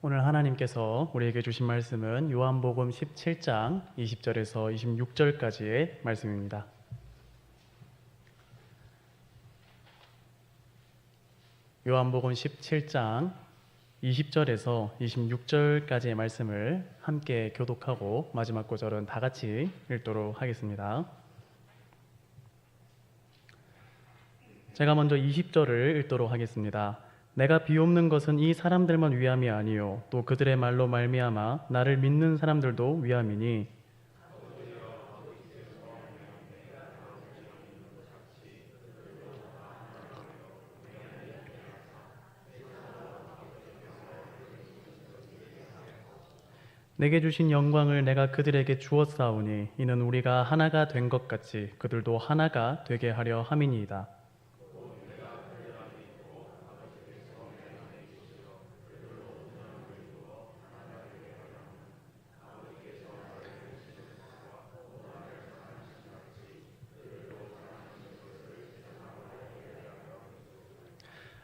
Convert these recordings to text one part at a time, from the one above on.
오늘 하나님께서 우리에게 주신 말씀은 요한복음 17장 20절에서 26절까지의 말씀입니다. 요한복음 17장 20절에서 26절까지의 말씀을 함께 교독하고 마지막 구절은 다 같이 읽도록 하겠습니다. 제가 먼저 20절을 읽도록 하겠습니다. 내가 비옵는 것은 이 사람들만 위함이 아니요 또 그들의 말로 말미암아 나를 믿는 사람들도 위함이니 내게 주신 영광을 내가 그들에게 주었사오니 이는 우리가 하나가 된 것 같이 그들도 하나가 되게 하려 함이니이다.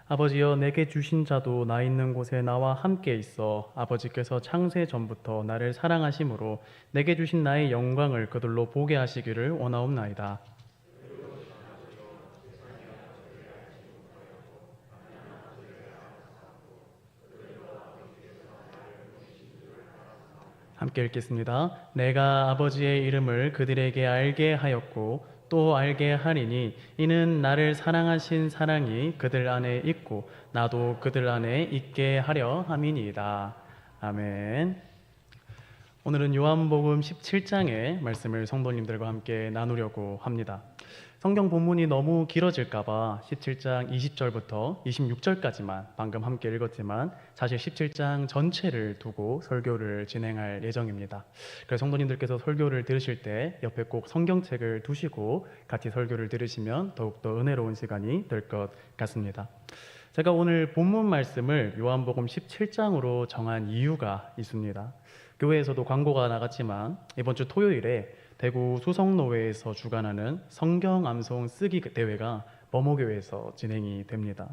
아버지여 내게 주신 자도 나 있는 곳에 나와 함께 있어 아버지께서 창세 전부터 나를 사랑하심으로 내게 주신 나의 영광을 그들로 보게 하시기를 원하옵나이다. 함께 읽겠습니다. 내가 아버지의 이름을 그들에게 알게 하였고 또 알게 하리니 이는 나를 사랑하신 사랑이 그들 안에 있고 나도 그들 안에 있게 하려 함이니이다. 아멘. 오늘은 요한복음 17장의 말씀을 성도님들과 함께 나누려고 합니다. 성경 본문이 너무 길어질까봐 17장 20절부터 26절까지만 방금 함께 읽었지만 사실 17장 전체를 두고 설교를 진행할 예정입니다. 그래서 성도님들께서 설교를 들으실 때 옆에 꼭 성경책을 두시고 같이 설교를 들으시면 더욱더 은혜로운 시간이 될 것 같습니다. 제가 오늘 본문 말씀을 요한복음 17장으로 정한 이유가 있습니다. 교회에서도 광고가 나갔지만 이번 주 토요일에 대구 수성노회에서 주관하는 성경 암송 쓰기 대회가 범호교회에서 진행이 됩니다.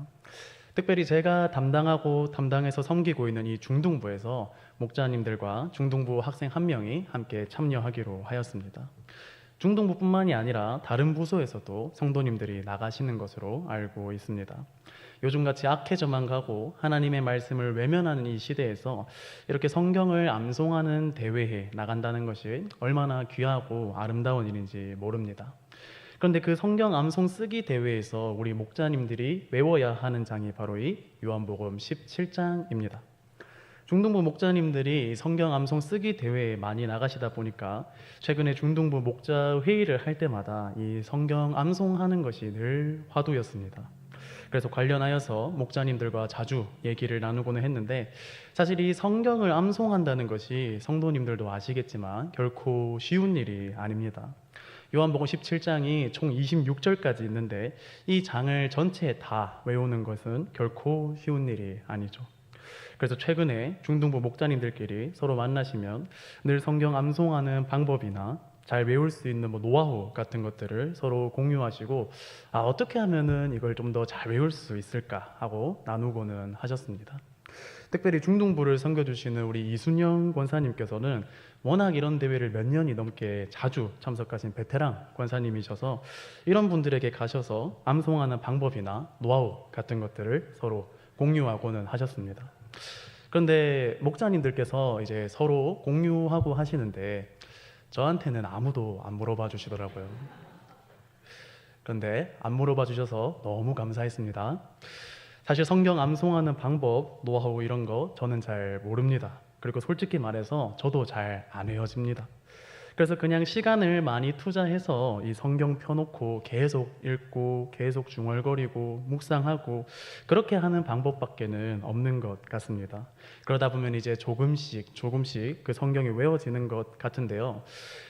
특별히 제가 담당해서 섬기고 있는 이 중등부에서 목자님들과 중등부 학생 한 명이 함께 참여하기로 하였습니다. 중등부뿐만이 아니라 다른 부서에서도 성도님들이 나가시는 것으로 알고 있습니다. 요즘같이 악해져만 가고 하나님의 말씀을 외면하는 이 시대에서 이렇게 성경을 암송하는 대회에 나간다는 것이 얼마나 귀하고 아름다운 일인지 모릅니다. 그런데 그 성경 암송 쓰기 대회에서 우리 목자님들이 외워야 하는 장이 바로 이 요한복음 17장입니다. 중등부 목자님들이 성경 암송 쓰기 대회에 많이 나가시다 보니까 최근에 중등부 목자 회의를 할 때마다 이 성경 암송하는 것이 늘 화두였습니다. 그래서 관련하여서 목자님들과 자주 얘기를 나누고는 했는데 사실 이 성경을 암송한다는 것이 성도님들도 아시겠지만 결코 쉬운 일이 아닙니다. 요한복음 17장이 총 26절까지 있는데 이 장을 전체에 다 외우는 것은 결코 쉬운 일이 아니죠. 그래서 최근에 중등부 목자님들끼리 서로 만나시면 늘 성경 암송하는 방법이나 잘 외울 수 있는 노하우 같은 것들을 서로 공유하시고 어떻게 하면은 이걸 좀 더 잘 외울 수 있을까 하고 나누고는 하셨습니다. 특별히 중등부를 섬겨주시는 우리 이순영 권사님께서는 워낙 이런 대회를 몇 년이 넘게 자주 참석하신 베테랑 권사님이셔서 이런 분들에게 가셔서 암송하는 방법이나 노하우 같은 것들을 서로 공유하고는 하셨습니다. 그런데 목자님들께서 이제 서로 공유하고 하시는데 저한테는 아무도 안 물어봐 주시더라고요. 그런데 안 물어봐 주셔서 너무 감사했습니다. 사실 성경 암송하는 방법, 노하우 이런 거 저는 잘 모릅니다. 그리고 솔직히 말해서 저도 잘 안 외워집니다. 그래서 그냥 시간을 많이 투자해서 이 성경 펴놓고 계속 읽고 계속 중얼거리고 묵상하고 그렇게 하는 방법밖에는 없는 것 같습니다. 그러다 보면 이제 조금씩 그 성경이 외워지는 것 같은데요.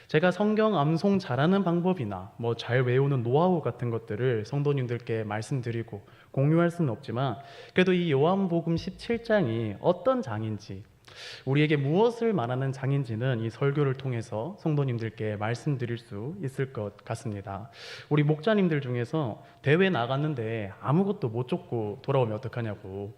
제가 성경 암송 잘하는 방법이나 잘 외우는 노하우 같은 것들을 성도님들께 말씀드리고 공유할 수는 없지만 그래도 이 요한복음 17장이 어떤 장인지 우리에게 무엇을 말하는 장인지는 이 설교를 통해서 성도님들께 말씀드릴 수 있을 것 같습니다. 우리 목자님들 중에서 대회 나갔는데 아무것도 못 쫓고 돌아오면 어떡하냐고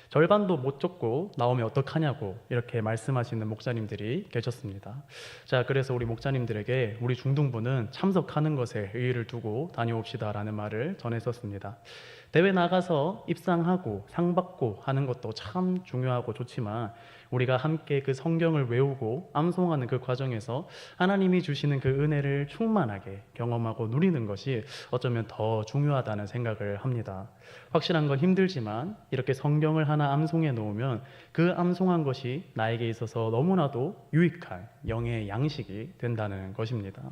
절반도 못 줬고 나오면 어떡하냐고 이렇게 말씀하시는 목사님들이 계셨습니다. 자, 그래서 우리 목사님들에게 우리 중등부는 참석하는 것에 의의를 두고 다녀옵시다라는 말을 전했었습니다. 대회 나가서 입상하고 상 받고 하는 것도 참 중요하고 좋지만 우리가 함께 그 성경을 외우고 암송하는 그 과정에서 하나님이 주시는 그 은혜를 충만하게 경험하고 누리는 것이 어쩌면 더 중요하다는 생각을 합니다. 확실한 건 힘들지만 이렇게 성경을 하나 암송해 놓으면 그 암송한 것이 나에게 있어서 너무나도 유익한 영의 양식이 된다는 것입니다.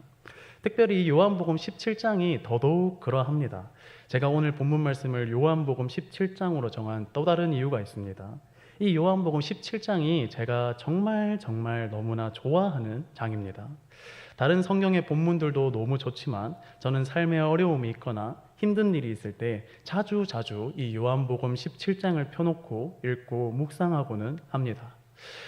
특별히 요한복음 17장이 더더욱 그러합니다. 제가 오늘 본문 말씀을 요한복음 17장으로 정한 또 다른 이유가 있습니다. 이 요한복음 17장이 제가 정말 너무나 좋아하는 장입니다. 다른 성경의 본문들도 너무 좋지만 저는 삶에 어려움이 있거나 힘든 일이 있을 때 자주 이 요한복음 17장을 펴놓고 읽고 묵상하고는 합니다.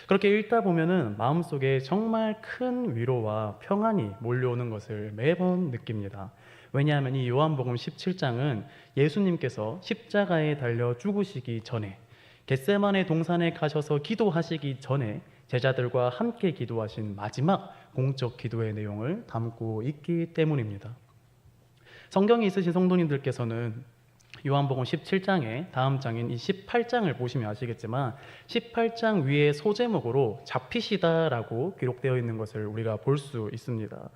그렇게 읽다 보면은 마음속에 정말 큰 위로와 평안이 몰려오는 것을 매번 느낍니다. 왜냐하면 이 요한복음 17장은 예수님께서 십자가에 달려 죽으시기 전에 겟세마네 동산에 가셔서 기도하시기 전에 제자들과 함께 기도하신 마지막 공적 기도의 내용을 담고 있기 때문입니다. 성경이 있으신 성도님들께서는 요한복음 17장의 다음 장인 이 18장을 보시면 아시겠지만 18장 위에 소제목으로 잡히시다라고 기록되어 있는 것을 우리가 볼 수 있습니다.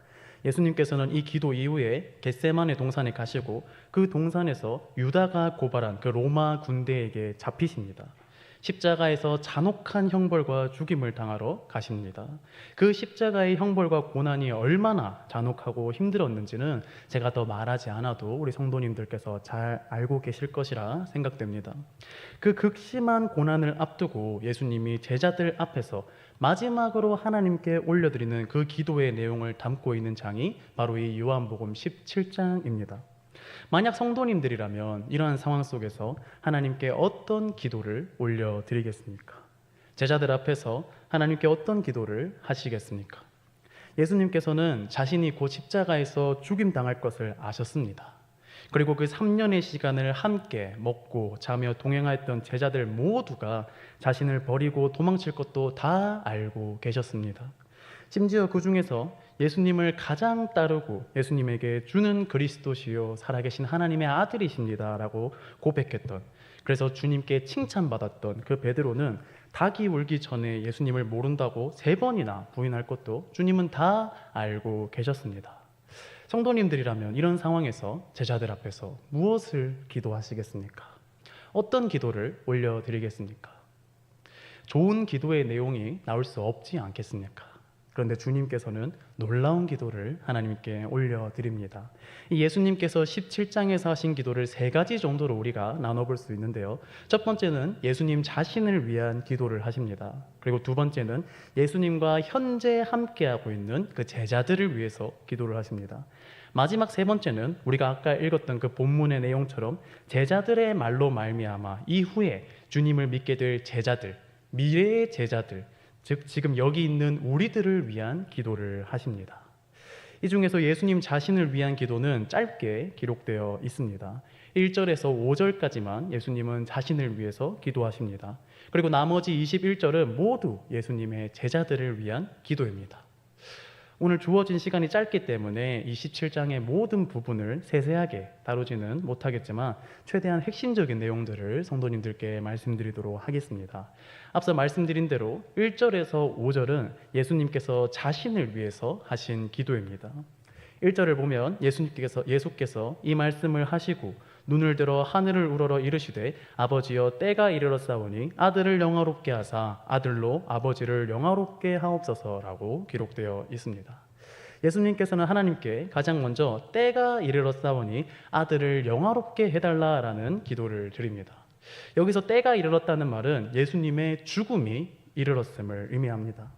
예수님께서는 이 기도 이후에 겟세마네 동산에 가시고 그 동산에서 유다가 고발한 그 로마 군대에게 잡히십니다. 십자가에서 잔혹한 형벌과 죽임을 당하러 가십니다. 그 십자가의 형벌과 고난이 얼마나 잔혹하고 힘들었는지는 제가 더 말하지 않아도 우리 성도님들께서 잘 알고 계실 것이라 생각됩니다. 그 극심한 고난을 앞두고 예수님이 제자들 앞에서 마지막으로 하나님께 올려드리는 그 기도의 내용을 담고 있는 장이 바로 이 요한복음 17장입니다. 만약 성도님들이라면 이러한 상황 속에서 하나님께 어떤 기도를 올려드리겠습니까? 제자들 앞에서 하나님께 어떤 기도를 하시겠습니까? 예수님께서는 자신이 곧 십자가에서 죽임당할 것을 아셨습니다. 그리고 그 3년의 시간을 함께 먹고 자며 동행하였던 제자들 모두가 자신을 버리고 도망칠 것도 다 알고 계셨습니다. 심지어 그 중에서 예수님을 가장 따르고 예수님에게 주는 그리스도시요 살아계신 하나님의 아들이십니다 라고 고백했던, 그래서 주님께 칭찬받았던 그 베드로는 닭이 울기 전에 예수님을 모른다고 3번이나 부인할 것도 주님은 다 알고 계셨습니다. 성도님들이라면 이런 상황에서 제자들 앞에서 무엇을 기도하시겠습니까? 어떤 기도를 올려드리겠습니까? 좋은 기도의 내용이 나올 수 없지 않겠습니까? 그런데 주님께서는 놀라운 기도를 하나님께 올려드립니다. 예수님께서 17장에서 하신 기도를 3가지 정도로 우리가 나눠볼 수 있는데요. 첫 번째는 예수님 자신을 위한 기도를 하십니다. 그리고 두 번째는 예수님과 현재 함께하고 있는 그 제자들을 위해서 기도를 하십니다. 마지막 3번째는 우리가 아까 읽었던 그 본문의 내용처럼 제자들의 말로 말미암아 이후에 주님을 믿게 될 제자들, 미래의 제자들, 즉 지금 여기 있는 우리들을 위한 기도를 하십니다. 이 중에서 예수님 자신을 위한 기도는 짧게 기록되어 있습니다. 1절에서 5절까지만 예수님은 자신을 위해서 기도하십니다. 그리고 나머지 21절은 모두 예수님의 제자들을 위한 기도입니다. 오늘 주어진 시간이 짧기 때문에 이 17장의 모든 부분을 세세하게 다루지는 못하겠지만 최대한 핵심적인 내용들을 성도님들께 말씀드리도록 하겠습니다. 앞서 말씀드린 대로 1절에서 5절은 예수님께서 자신을 위해서 하신 기도입니다. 1절을 보면 예수께서 이 말씀을 하시고 눈을 들어 하늘을 우러러 이르시되 아버지여 때가 이르렀사오니 아들을 영화롭게 하사 아들로 아버지를 영화롭게 하옵소서라고 기록되어 있습니다. 예수님께서는 하나님께 가장 먼저 때가 이르렀사오니 아들을 영화롭게 해달라라는 기도를 드립니다. 여기서 때가 이르렀다는 말은 예수님의 죽음이 이르렀음을 의미합니다.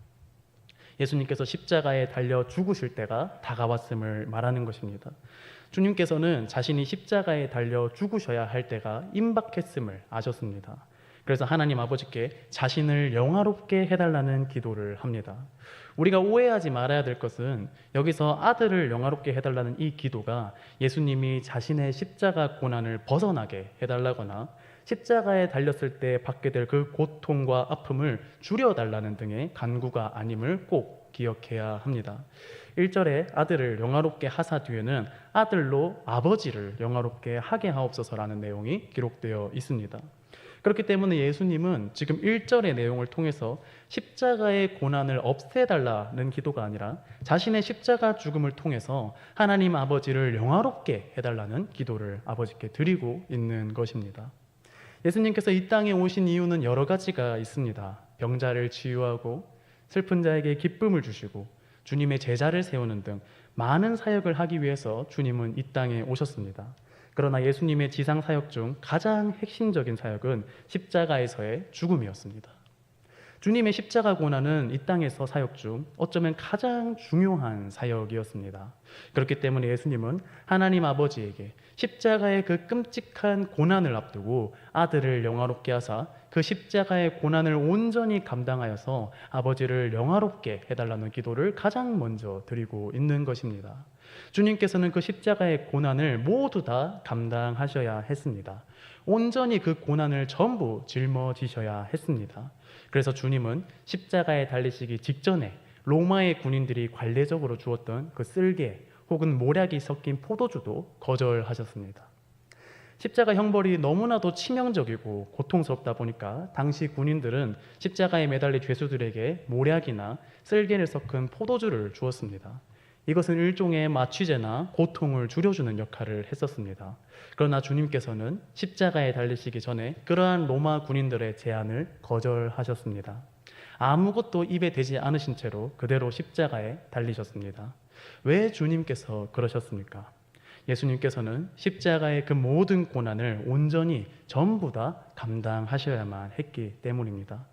예수님께서 십자가에 달려 죽으실 때가 다가왔음을 말하는 것입니다. 주님께서는 자신이 십자가에 달려 죽으셔야 할 때가 임박했음을 아셨습니다. 그래서 하나님 아버지께 자신을 영화롭게 해달라는 기도를 합니다. 우리가 오해하지 말아야 될 것은 여기서 아들을 영화롭게 해달라는 이 기도가 예수님이 자신의 십자가 고난을 벗어나게 해달라거나 십자가에 달렸을 때 받게 될 그 고통과 아픔을 줄여달라는 등의 간구가 아님을 꼭 기억해야 합니다. 1절에 아들을 영화롭게 하사 뒤에는 아들로 아버지를 영화롭게 하게 하옵소서라는 내용이 기록되어 있습니다. 그렇기 때문에 예수님은 지금 1절의 내용을 통해서 십자가의 고난을 없애달라는 기도가 아니라 자신의 십자가 죽음을 통해서 하나님 아버지를 영화롭게 해달라는 기도를 아버지께 드리고 있는 것입니다. 예수님께서 이 땅에 오신 이유는 여러 가지가 있습니다. 병자를 치유하고 슬픈 자에게 기쁨을 주시고 주님의 제자를 세우는 등 많은 사역을 하기 위해서 주님은 이 땅에 오셨습니다. 그러나 예수님의 지상 사역 중 가장 핵심적인 사역은 십자가에서의 죽음이었습니다. 주님의 십자가 고난은 이 땅에서 사역 중 어쩌면 가장 중요한 사역이었습니다. 그렇기 때문에 예수님은 하나님 아버지에게 십자가의 그 끔찍한 고난을 앞두고 아들을 영화롭게 하사 그 십자가의 고난을 온전히 감당하여서 아버지를 영화롭게 해달라는 기도를 가장 먼저 드리고 있는 것입니다. 주님께서는 그 십자가의 고난을 모두 다 감당하셔야 했습니다. 온전히 그 고난을 전부 짊어지셔야 했습니다. 그래서 주님은 십자가에 달리시기 직전에 로마의 군인들이 관례적으로 주었던 그 쓸개 혹은 모략이 섞인 포도주도 거절하셨습니다. 십자가 형벌이 너무나도 치명적이고 고통스럽다 보니까 당시 군인들은 십자가에 매달린 죄수들에게 모략이나 쓸개를 섞은 포도주를 주었습니다. 이것은 일종의 마취제나 고통을 줄여주는 역할을 했었습니다. 그러나 주님께서는 십자가에 달리시기 전에 그러한 로마 군인들의 제안을 거절하셨습니다. 아무것도 입에 대지 않으신 채로 그대로 십자가에 달리셨습니다. 왜 주님께서 그러셨습니까? 예수님께서는 십자가의 그 모든 고난을 온전히 전부 다 감당하셔야만 했기 때문입니다.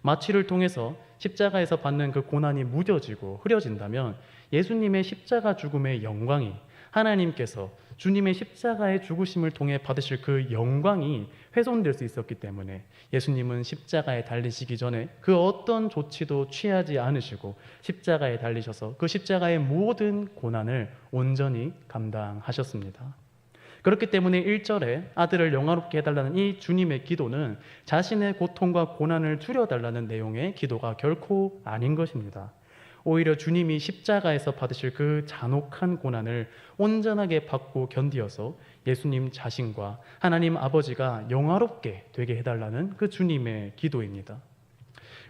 마취를 통해서 십자가에서 받는 그 고난이 무뎌지고 흐려진다면 예수님의 십자가 죽음의 영광이 하나님께서 주님의 십자가의 죽으심을 통해 받으실 그 영광이 훼손될 수 있었기 때문에 예수님은 십자가에 달리시기 전에 그 어떤 조치도 취하지 않으시고 십자가에 달리셔서 그 십자가의 모든 고난을 온전히 감당하셨습니다. 그렇기 때문에 1절에 아들을 영화롭게 해달라는 이 주님의 기도는 자신의 고통과 고난을 줄여달라는 내용의 기도가 결코 아닌 것입니다. 오히려 주님이 십자가에서 받으실 그 잔혹한 고난을 온전하게 받고 견디어서 예수님 자신과 하나님 아버지가 영화롭게 되게 해달라는 그 주님의 기도입니다.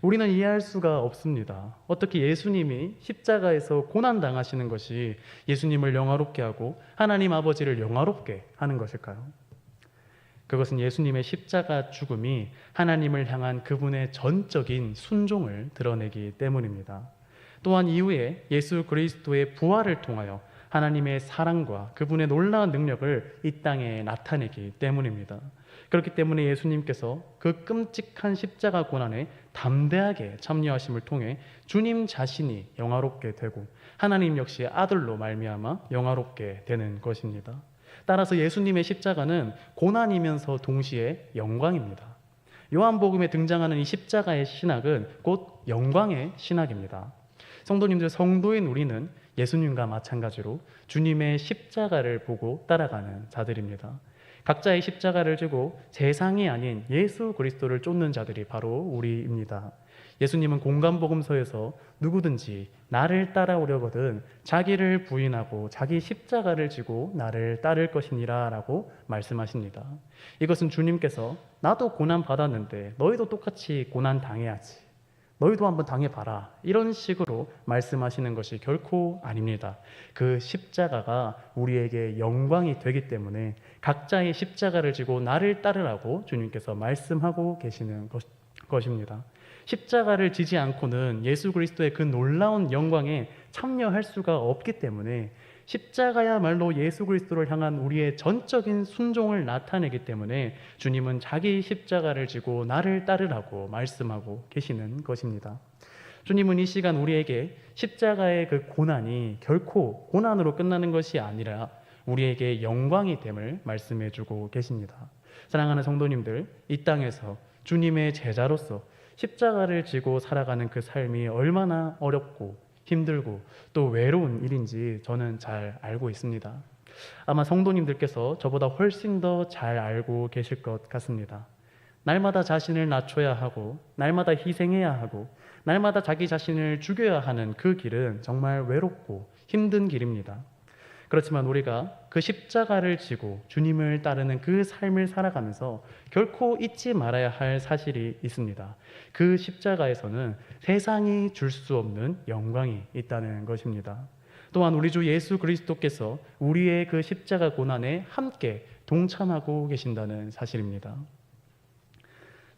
우리는 이해할 수가 없습니다. 어떻게 예수님이 십자가에서 고난당하시는 것이 예수님을 영화롭게 하고 하나님 아버지를 영화롭게 하는 것일까요? 그것은 예수님의 십자가 죽음이 하나님을 향한 그분의 전적인 순종을 드러내기 때문입니다. 또한 이후에 예수 그리스도의 부활을 통하여 하나님의 사랑과 그분의 놀라운 능력을 이 땅에 나타내기 때문입니다. 그렇기 때문에 예수님께서 그 끔찍한 십자가 고난에 담대하게 참여하심을 통해 주님 자신이 영화롭게 되고 하나님 역시 아들로 말미암아 영화롭게 되는 것입니다. 따라서 예수님의 십자가는 고난이면서 동시에 영광입니다. 요한복음에 등장하는 이 십자가의 신학은 곧 영광의 신학입니다. 성도님들, 성도인 우리는 예수님과 마찬가지로 주님의 십자가를 보고 따라가는 자들입니다. 각자의 십자가를 지고 세상이 아닌 예수 그리스도를 쫓는 자들이 바로 우리입니다. 예수님은 공간복음서에서 누구든지 나를 따라오려거든 자기를 부인하고 자기 십자가를 지고 나를 따를 것이니라 라고 말씀하십니다. 이것은 주님께서 나도 고난 받았는데 너희도 똑같이 고난 당해야지, 너희도 한번 당해봐라, 이런 식으로 말씀하시는 것이 결코 아닙니다. 그 십자가가 우리에게 영광이 되기 때문에 각자의 십자가를 지고 나를 따르라고 주님께서 말씀하고 계시는 것입니다. 십자가를 지지 않고는 예수 그리스도의 그 놀라운 영광에 참여할 수가 없기 때문에 십자가야말로 예수 그리스도를 향한 우리의 전적인 순종을 나타내기 때문에 주님은 자기 십자가를 지고 나를 따르라고 말씀하고 계시는 것입니다. 주님은 이 시간 우리에게 십자가의 그 고난이 결코 고난으로 끝나는 것이 아니라 우리에게 영광이 됨을 말씀해 주고 계십니다. 사랑하는 성도님들, 이 땅에서 주님의 제자로서 십자가를 지고 살아가는 그 삶이 얼마나 어렵고 힘들고 또 외로운 일인지 저는 잘 알고 있습니다. 아마 성도님들께서 저보다 훨씬 더 잘 알고 계실 것 같습니다. 날마다 자신을 낮춰야 하고, 날마다 희생해야 하고, 날마다 자기 자신을 죽여야 하는 그 길은 정말 외롭고 힘든 길입니다. 그렇지만 우리가 그 십자가를 지고 주님을 따르는 그 삶을 살아가면서 결코 잊지 말아야 할 사실이 있습니다. 그 십자가에서는 세상이 줄 수 없는 영광이 있다는 것입니다. 또한 우리 주 예수 그리스도께서 우리의 그 십자가 고난에 함께 동참하고 계신다는 사실입니다.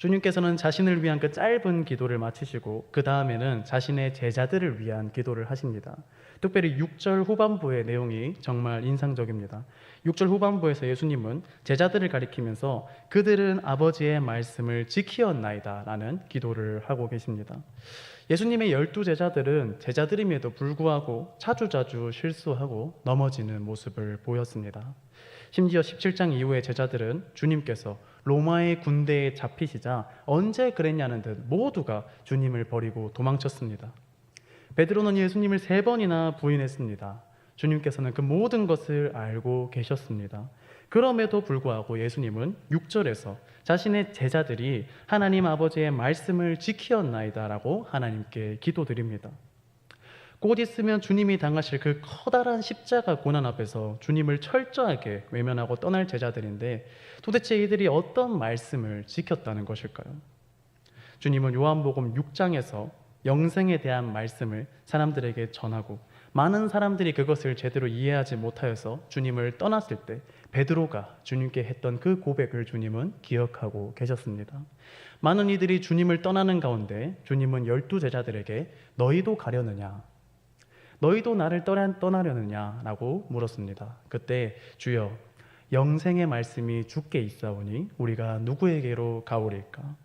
주님께서는 자신을 위한 그 짧은 기도를 마치시고 그 다음에는 자신의 제자들을 위한 기도를 하십니다. 특별히 6절 후반부의 내용이 정말 인상적입니다. 6절 후반부에서 예수님은 제자들을 가리키면서 그들은 아버지의 말씀을 지키었나이다 라는 기도를 하고 계십니다. 예수님의 12제자들은 제자들임에도 불구하고 자주자주 실수하고 넘어지는 모습을 보였습니다. 심지어 17장 이후에 제자들은 주님께서 로마의 군대에 잡히시자 언제 그랬냐는 듯 모두가 주님을 버리고 도망쳤습니다. 베드로는 예수님을 3번이나 부인했습니다. 주님께서는 그 모든 것을 알고 계셨습니다. 그럼에도 불구하고 예수님은 6절에서 자신의 제자들이 하나님 아버지의 말씀을 지키었나이다라고 하나님께 기도드립니다. 곧 있으면 주님이 당하실 그 커다란 십자가 고난 앞에서 주님을 철저하게 외면하고 떠날 제자들인데 도대체 이들이 어떤 말씀을 지켰다는 것일까요? 주님은 요한복음 6장에서 영생에 대한 말씀을 사람들에게 전하고 많은 사람들이 그것을 제대로 이해하지 못하여서 주님을 떠났을 때 베드로가 주님께 했던 그 고백을 주님은 기억하고 계셨습니다. 많은 이들이 주님을 떠나는 가운데 주님은 12제자들에게 너희도 가려느냐? 너희도 나를 떠나려느냐? 라고 물었습니다. 그때 주여 영생의 말씀이 주께 있사오니 우리가 누구에게로 가오리까?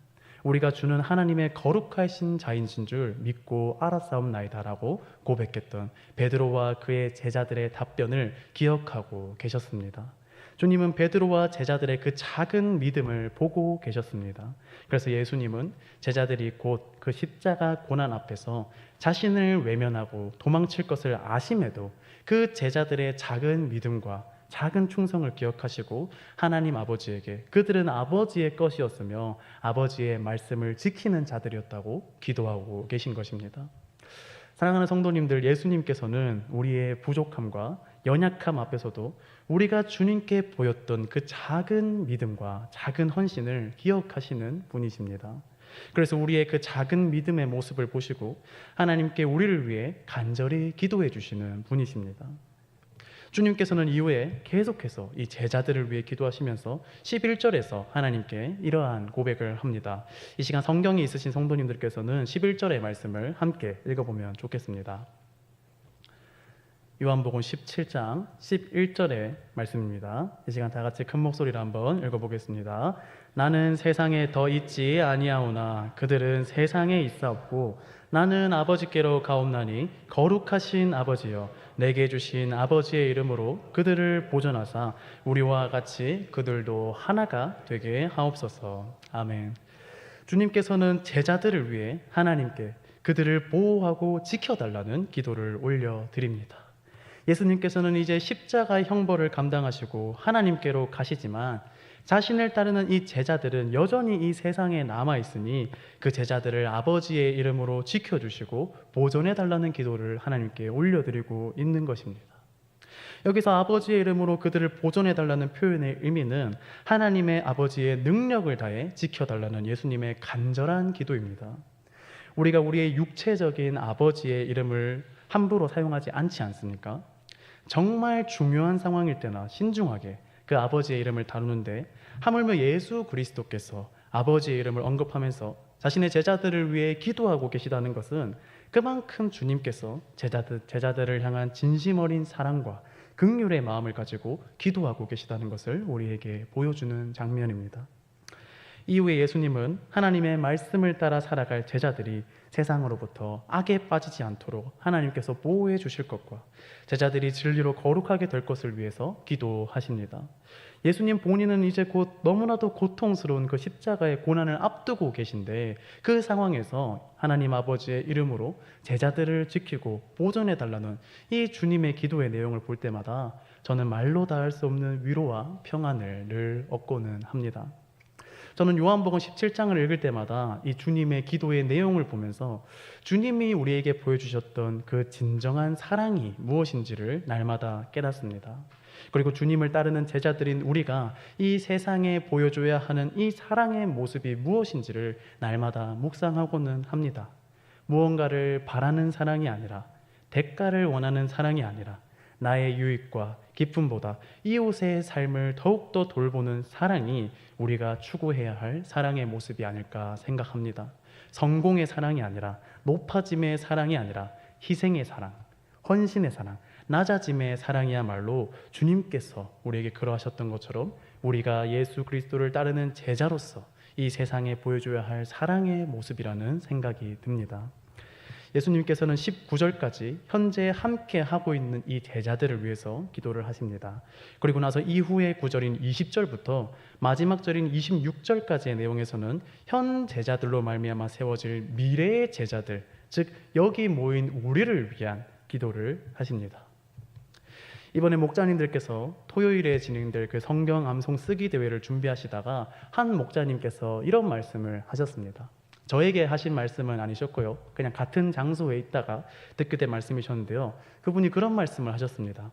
우리가 주는 하나님의 거룩하신 자이신 줄 믿고 알았사옵나이다라고 고백했던 베드로와 그의 제자들의 답변을 기억하고 계셨습니다. 주님은 베드로와 제자들의 그 작은 믿음을 보고 계셨습니다. 그래서 예수님은 제자들이 곧 그 십자가 고난 앞에서 자신을 외면하고 도망칠 것을 아심에도 그 제자들의 작은 믿음과 작은 충성을 기억하시고 하나님 아버지에게 그들은 아버지의 것이었으며 아버지의 말씀을 지키는 자들이었다고 기도하고 계신 것입니다. 사랑하는 성도님들, 예수님께서는 우리의 부족함과 연약함 앞에서도 우리가 주님께 보였던 그 작은 믿음과 작은 헌신을 기억하시는 분이십니다. 그래서 우리의 그 작은 믿음의 모습을 보시고 하나님께 우리를 위해 간절히 기도해 주시는 분이십니다. 주님께서는 이후에 계속해서 이 제자들을 위해 기도하시면서 11절에서 하나님께 이러한 고백을 합니다. 이 시간 성경이 있으신 성도님들께서는 11절의 말씀을 함께 읽어보면 좋겠습니다. 요한복음 17장 11절의 말씀입니다. 이 시간 다 같이 큰 목소리로 한번 읽어보겠습니다. 나는 세상에 더 있지 아니하오나 그들은 세상에 있사옵고 나는 아버지께로 가옵나니 거룩하신 아버지여 내게 주신 아버지의 이름으로 그들을 보존하사 우리와 같이 그들도 하나가 되게 하옵소서. 아멘. 주님께서는 제자들을 위해 하나님께 그들을 보호하고 지켜달라는 기도를 올려드립니다. 예수님께서는 이제 십자가의 형벌을 감당하시고 하나님께로 가시지만 자신을 따르는 이 제자들은 여전히 이 세상에 남아있으니 그 제자들을 아버지의 이름으로 지켜주시고 보존해달라는 기도를 하나님께 올려드리고 있는 것입니다. 여기서 아버지의 이름으로 그들을 보존해달라는 표현의 의미는 하나님의 아버지의 능력을 다해 지켜달라는 예수님의 간절한 기도입니다. 우리가 우리의 육체적인 아버지의 이름을 함부로 사용하지 않지 않습니까? 정말 중요한 상황일 때나 신중하게 그 아버지의 이름을 다루는데 하물며 예수 그리스도께서 아버지의 이름을 언급하면서 자신의 제자들을 위해 기도하고 계시다는 것은 그만큼 주님께서 제자들을 향한 진심 어린 사랑과 긍휼의 마음을 가지고 기도하고 계시다는 것을 우리에게 보여주는 장면입니다. 이후에 예수님은 하나님의 말씀을 따라 살아갈 제자들이 세상으로부터 악에 빠지지 않도록 하나님께서 보호해 주실 것과 제자들이 진리로 거룩하게 될 것을 위해서 기도하십니다. 예수님 본인은 이제 곧 너무나도 고통스러운 그 십자가의 고난을 앞두고 계신데 그 상황에서 하나님 아버지의 이름으로 제자들을 지키고 보존해 달라는 이 주님의 기도의 내용을 볼 때마다 저는 말로 다 할 수 없는 위로와 평안을 늘 얻고는 합니다. 저는 요한복음 17장을 읽을 때마다 이 주님의 기도의 내용을 보면서 주님이 우리에게 보여주셨던 그 진정한 사랑이 무엇인지를 날마다 깨닫습니다. 그리고 주님을 따르는 제자들인 우리가 이 세상에 보여줘야 하는 이 사랑의 모습이 무엇인지를 날마다 묵상하고는 합니다. 무언가를 바라는 사랑이 아니라, 대가를 원하는 사랑이 아니라, 나의 유익과 기쁨보다 이웃의 삶을 더욱더 돌보는 사랑이 우리가 추구해야 할 사랑의 모습이 아닐까 생각합니다. 성공의 사랑이 아니라, 높아짐의 사랑이 아니라 희생의 사랑, 헌신의 사랑, 낮아짐의 사랑이야말로 주님께서 우리에게 그러하셨던 것처럼 우리가 예수 그리스도를 따르는 제자로서 이 세상에 보여줘야 할 사랑의 모습이라는 생각이 듭니다. 예수님께서는 19절까지 현재 함께 하고 있는 이 제자들을 위해서 기도를 하십니다. 그리고 나서 이후의 구절인 20절부터 마지막 절인 26절까지의 내용에서는 현 제자들로 말미암아 세워질 미래의 제자들, 즉 여기 모인 우리를 위한 기도를 하십니다. 이번에 목자님들께서 토요일에 진행될 그 성경 암송 쓰기 대회를 준비하시다가 한 목자님께서 이런 말씀을 하셨습니다. 저에게 하신 말씀은 아니셨고요, 그냥 같은 장소에 있다가 듣게 된 말씀이셨는데요, 그분이 그런 말씀을 하셨습니다.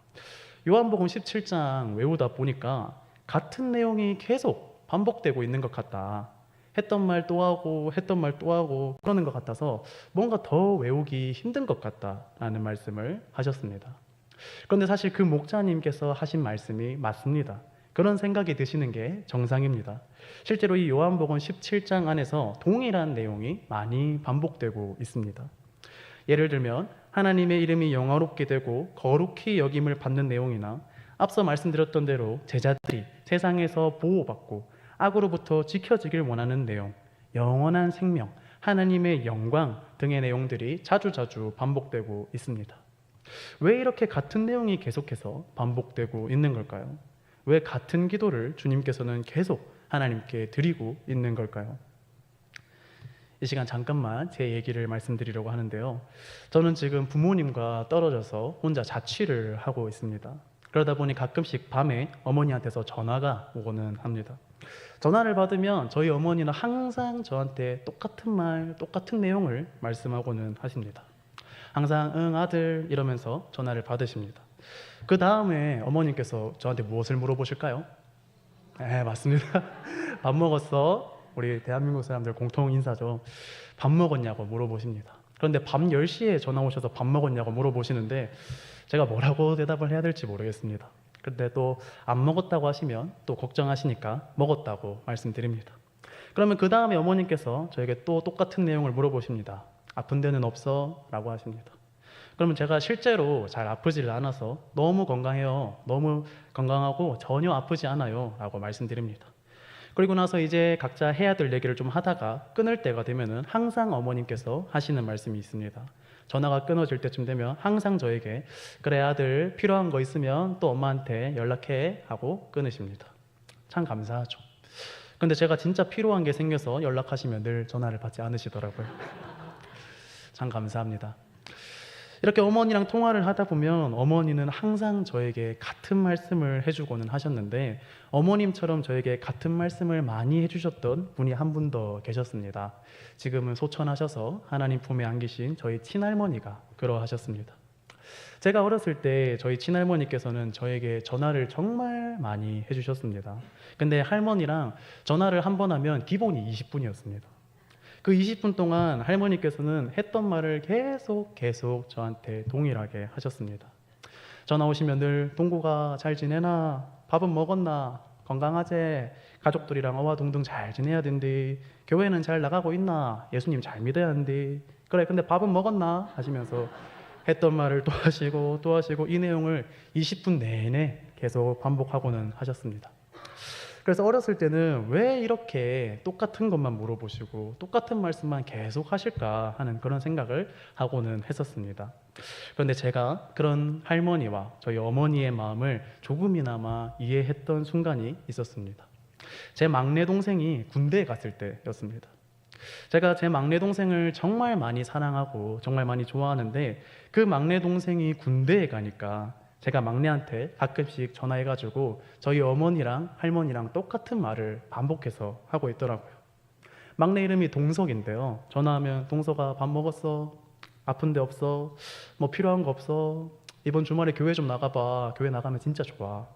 요한복음 17장 외우다 보니까 같은 내용이 계속 반복되고 있는 것 같다. 했던 말 또 하고 했던 말 또 하고 그러는 것 같아서 뭔가 더 외우기 힘든 것 같다라는 말씀을 하셨습니다. 그런데 사실 그 목자님께서 하신 말씀이 맞습니다. 그런 생각이 드시는 게 정상입니다. 실제로 이 요한복음 17장 안에서 동일한 내용이 많이 반복되고 있습니다. 예를 들면 하나님의 이름이 영화롭게 되고 거룩히 여김을 받는 내용이나 앞서 말씀드렸던 대로 제자들이 세상에서 보호받고 악으로부터 지켜지길 원하는 내용, 영원한 생명, 하나님의 영광 등의 내용들이 자주자주 반복되고 있습니다. 왜 이렇게 같은 내용이 계속해서 반복되고 있는 걸까요? 왜 같은 기도를 주님께서는 계속 하나님께 드리고 있는 걸까요? 이 시간 잠깐만 제 얘기를 말씀드리려고 하는데요. 저는 지금 부모님과 떨어져서 혼자 자취를 하고 있습니다. 그러다 보니 가끔씩 밤에 어머니한테서 전화가 오고는 합니다. 전화를 받으면 저희 어머니는 항상 저한테 똑같은 말, 똑같은 내용을 말씀하고는 하십니다. 항상 응 아들 이러면서 전화를 받으십니다. 그 다음에 어머님께서 저한테 무엇을 물어보실까요? 네, 맞습니다. 밥 먹었어? 우리 대한민국 사람들 공통 인사죠. 밥 먹었냐고 물어보십니다. 그런데 밤 10시에 전화 오셔서 밥 먹었냐고 물어보시는데 제가 뭐라고 대답을 해야 될지 모르겠습니다. 근데 또 안 먹었다고 하시면 또 걱정하시니까 먹었다고 말씀드립니다. 그러면 그 다음에 어머님께서 저에게 또 똑같은 내용을 물어보십니다. 아픈 데는 없어? 라고 하십니다. 그러면 제가 실제로 잘 아프지를 않아서 너무 건강해요, 너무 건강하고 전혀 아프지 않아요 라고 말씀드립니다. 그리고 나서 이제 각자 해야 될 얘기를 좀 하다가 끊을 때가 되면은 항상 어머님께서 하시는 말씀이 있습니다. 전화가 끊어질 때쯤 되면 항상 저에게 그래 아들 필요한 거 있으면 또 엄마한테 연락해 하고 끊으십니다. 참 감사하죠. 근데 제가 진짜 필요한 게 생겨서 연락하시면 늘 전화를 받지 않으시더라고요. 참 감사합니다. 이렇게 어머니랑 통화를 하다 보면 어머니는 항상 저에게 같은 말씀을 해주고는 하셨는데 어머님처럼 저에게 같은 말씀을 많이 해주셨던 분이 한 분 더 계셨습니다. 지금은 소천하셔서 하나님 품에 안기신 저희 친할머니가 그러하셨습니다. 제가 어렸을 때 저희 친할머니께서는 저에게 전화를 정말 많이 해주셨습니다. 근데 할머니랑 전화를 한 번 하면 기본이 20분이었습니다. 그 20분 동안 할머니께서는 했던 말을 계속 저한테 동일하게 하셨습니다. 전화 오시면 늘 동구가 잘 지내나? 밥은 먹었나? 건강하제? 가족들이랑 어와둥둥 잘 지내야 된디? 교회는 잘 나가고 있나? 예수님 잘 믿어야 한디? 그래 근데 밥은 먹었나? 하시면서 했던 말을 또 하시고 또 하시고 이 내용을 20분 내내 계속 반복하고는 하셨습니다. 그래서 어렸을 때는 왜 이렇게 똑같은 것만 물어보시고 똑같은 말씀만 계속 하실까 하는 그런 생각을 하고는 했었습니다. 그런데 제가 그런 할머니와 저희 어머니의 마음을 조금이나마 이해했던 순간이 있었습니다. 제 막내 동생이 군대에 갔을 때였습니다. 제가 제 막내 동생을 정말 많이 사랑하고 정말 많이 좋아하는데 그 막내 동생이 군대에 가니까 제가 막내한테 가끔씩 전화해가지고 저희 어머니랑 할머니랑 똑같은 말을 반복해서 하고 있더라고요. 막내 이름이 동석인데요. 전화하면 동석아 밥 먹었어? 아픈 데 없어? 뭐 필요한 거 없어? 이번 주말에 교회 좀 나가봐. 교회 나가면 진짜 좋아.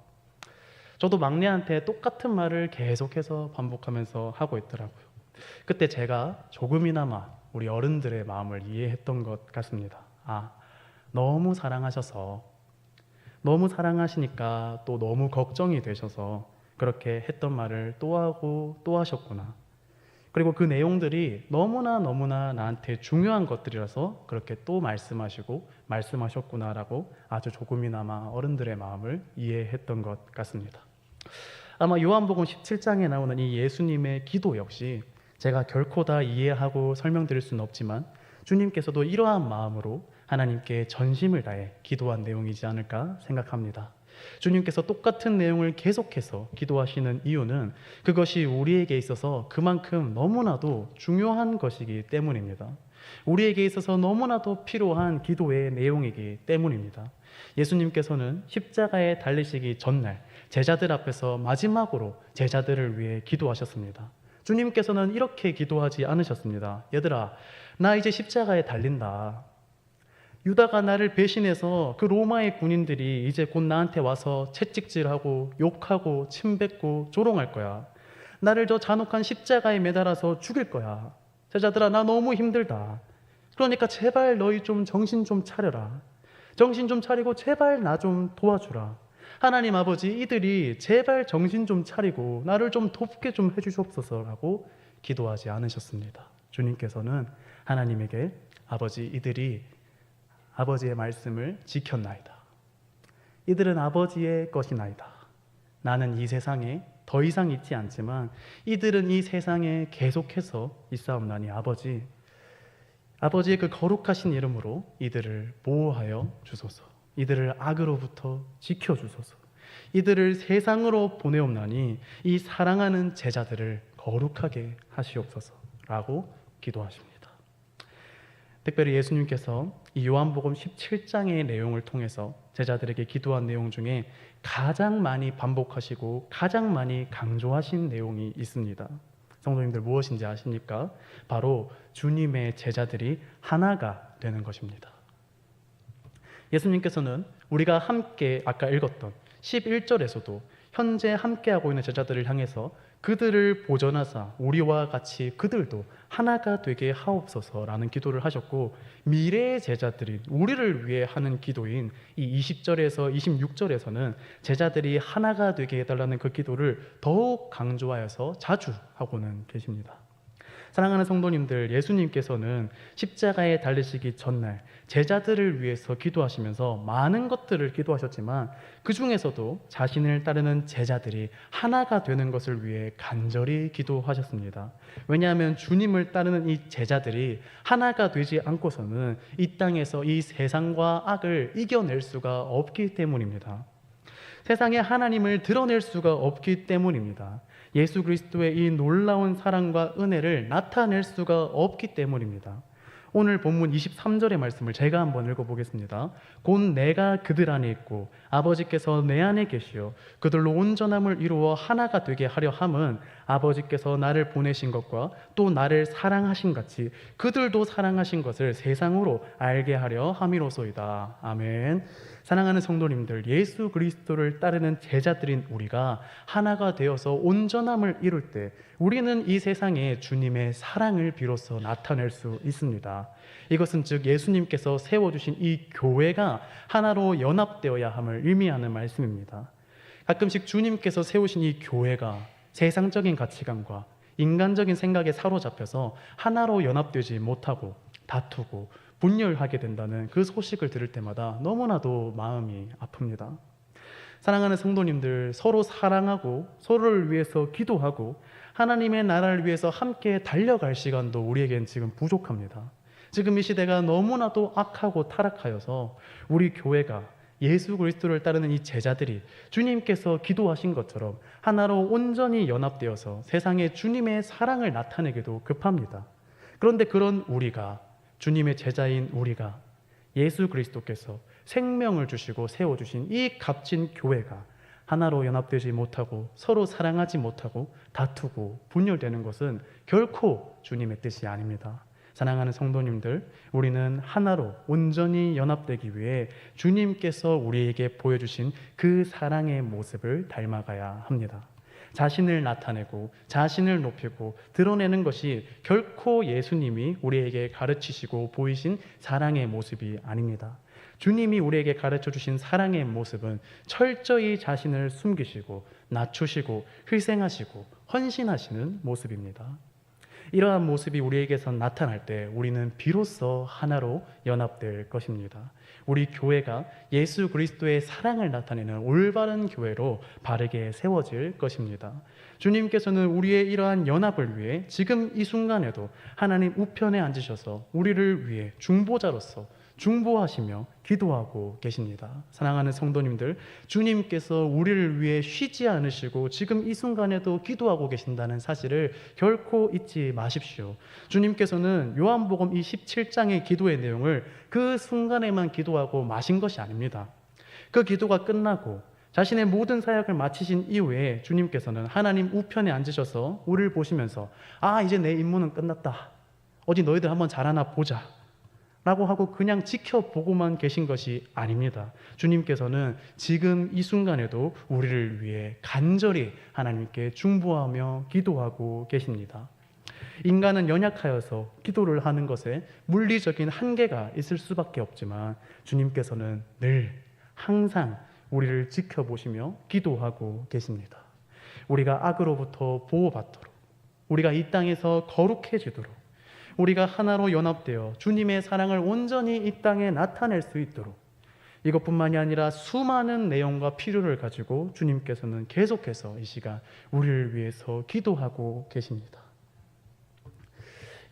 저도 막내한테 똑같은 말을 계속해서 반복하면서 하고 있더라고요. 그때 제가 조금이나마 우리 어른들의 마음을 이해했던 것 같습니다. 아, 너무 사랑하셔서, 너무 사랑하시니까 또 너무 걱정이 되셔서 그렇게 했던 말을 또 하고 또 하셨구나. 그리고 그 내용들이 너무나 나한테 중요한 것들이라서 그렇게 또 말씀하셨구나라고 아주 조금이나마 어른들의 마음을 이해했던 것 같습니다. 아마 요한복음 17장에 나오는 이 예수님의 기도 역시 제가 결코 다 이해하고 설명드릴 수는 없지만 주님께서도 이러한 마음으로 하나님께 전심을 다해 기도한 내용이지 않을까 생각합니다. 주님께서 똑같은 내용을 계속해서 기도하시는 이유는 그것이 우리에게 있어서 그만큼 너무나도 중요한 것이기 때문입니다. 우리에게 있어서 너무나도 필요한 기도의 내용이기 때문입니다. 예수님께서는 십자가에 달리시기 전날 제자들 앞에서 마지막으로 제자들을 위해 기도하셨습니다. 주님께서는 이렇게 기도하지 않으셨습니다. 얘들아, 나 이제 십자가에 달린다. 유다가 나를 배신해서 그 로마의 군인들이 이제 곧 나한테 와서 채찍질하고 욕하고 침뱉고 조롱할 거야. 나를 저 잔혹한 십자가에 매달아서 죽일 거야. 제자들아, 나 너무 힘들다. 그러니까 제발 너희 좀 정신 좀 차려라. 정신 좀 차리고 제발 나 좀 도와주라. 하나님 아버지, 이들이 제발 정신 좀 차리고 나를 좀 돕게 좀 해주시옵소서라고 기도하지 않으셨습니다. 주님께서는 하나님에게 아버지, 이들이 아버지의 말씀을 지켰나이다. 이들은 아버지의 것이나이다. 나는 이 세상에 더 이상 있지 않지만 이들은 이 세상에 계속해서 있사옵나니 아버지, 아버지의 그 거룩하신 이름으로 이들을 보호하여 주소서. 이들을 악으로부터 지켜주소서. 이들을 세상으로 보내옵나니 이 사랑하는 제자들을 거룩하게 하시옵소서라고 기도하십니다. 특별히 예수님께서 이 요한복음 17장의 내용을 통해서 제자들에게 기도한 내용 중에 가장 많이 반복하시고 가장 많이 강조하신 내용이 있습니다. 성도님들 무엇인지 아십니까? 바로 주님의 제자들이 하나가 되는 것입니다. 예수님께서는 우리가 함께 아까 읽었던 11절에서도 현재 함께하고 있는 제자들을 향해서 그들을 보전하사 우리와 같이 그들도 하나가 되게 하옵소서라는 기도를 하셨고, 미래의 제자들인 우리를 위해 하는 기도인 이 20절에서 26절에서는 제자들이 하나가 되게 해달라는 그 기도를 더욱 강조하여서 자주 하고는 계십니다. 사랑하는 성도님들, 예수님께서는 십자가에 달리시기 전날 제자들을 위해서 기도하시면서 많은 것들을 기도하셨지만 그 중에서도 자신을 따르는 제자들이 하나가 되는 것을 위해 간절히 기도하셨습니다. 왜냐하면 주님을 따르는 이 제자들이 하나가 되지 않고서는 이 땅에서 이 세상과 악을 이겨낼 수가 없기 때문입니다. 세상에 하나님을 드러낼 수가 없기 때문입니다. 예수 그리스도의 이 놀라운 사랑과 은혜를 나타낼 수가 없기 때문입니다. 오늘 본문 23절의 말씀을 제가 한번 읽어보겠습니다. 곧 내가 그들 안에 있고 아버지께서 내 안에 계시어 그들로 온전함을 이루어 하나가 되게 하려 함은 아버지께서 나를 보내신 것과 또 나를 사랑하신 같이 그들도 사랑하신 것을 세상으로 알게 하려 함이로소이다. 아멘. 사랑하는 성도님들, 예수 그리스도를 따르는 제자들인 우리가 하나가 되어서 온전함을 이룰 때 우리는 이 세상에 주님의 사랑을 비로소 나타낼 수 있습니다. 이것은 즉 예수님께서 세워주신 이 교회가 하나로 연합되어야 함을 의미하는 말씀입니다. 가끔씩 주님께서 세우신 이 교회가 세상적인 가치관과 인간적인 생각에 사로잡혀서 하나로 연합되지 못하고 다투고 분열하게 된다는 그 소식을 들을 때마다 너무나도 마음이 아픕니다. 사랑하는 성도님들, 서로 사랑하고 서로를 위해서 기도하고 하나님의 나라를 위해서 함께 달려갈 시간도 우리에겐 지금 부족합니다. 지금 이 시대가 너무나도 악하고 타락하여서 우리 교회가 예수 그리스도를 따르는 이 제자들이 주님께서 기도하신 것처럼 하나로 온전히 연합되어서 세상에 주님의 사랑을 나타내기도 급합니다. 그런데 그런 우리가, 주님의 제자인 우리가 예수 그리스도께서 생명을 주시고 세워주신 이 값진 교회가 하나로 연합되지 못하고 서로 사랑하지 못하고 다투고 분열되는 것은 결코 주님의 뜻이 아닙니다. 사랑하는 성도님들, 우리는 하나로 온전히 연합되기 위해 주님께서 우리에게 보여주신 그 사랑의 모습을 닮아가야 합니다. 자신을 나타내고 자신을 높이고 드러내는 것이 결코 예수님이 우리에게 가르치시고 보이신 사랑의 모습이 아닙니다. 주님이 우리에게 가르쳐 주신 사랑의 모습은 철저히 자신을 숨기시고 낮추시고 희생하시고 헌신하시는 모습입니다. 이러한 모습이 우리에게서 나타날 때 우리는 비로소 하나로 연합될 것입니다. 우리 교회가 예수 그리스도의 사랑을 나타내는 올바른 교회로 바르게 세워질 것입니다. 주님께서는 우리의 이러한 연합을 위해 지금 이 순간에도 하나님 우편에 앉으셔서 우리를 위해 중보자로서 중보하시며 기도하고 계십니다. 사랑하는 성도님들, 주님께서 우리를 위해 쉬지 않으시고 지금 이 순간에도 기도하고 계신다는 사실을 결코 잊지 마십시오. 주님께서는 요한복음 이 17장의 기도의 내용을 그 순간에만 기도하고 마신 것이 아닙니다. 그 기도가 끝나고 자신의 모든 사역을 마치신 이후에 주님께서는 하나님 우편에 앉으셔서 우리를 보시면서 이제 내 임무는 끝났다. 어디 너희들 한번 잘하나 보자 라고 하고 그냥 지켜보고만 계신 것이 아닙니다. 주님께서는 지금 이 순간에도 우리를 위해 간절히 하나님께 중보하며 기도하고 계십니다. 인간은 연약하여서 기도를 하는 것에 물리적인 한계가 있을 수밖에 없지만 주님께서는 늘 항상 우리를 지켜보시며 기도하고 계십니다. 우리가 악으로부터 보호받도록, 우리가 이 땅에서 거룩해지도록, 우리가 하나로 연합되어 주님의 사랑을 온전히 이 땅에 나타낼 수 있도록, 이것뿐만이 아니라 수많은 내용과 필요를 가지고 주님께서는 계속해서 이 시간 우리를 위해서 기도하고 계십니다.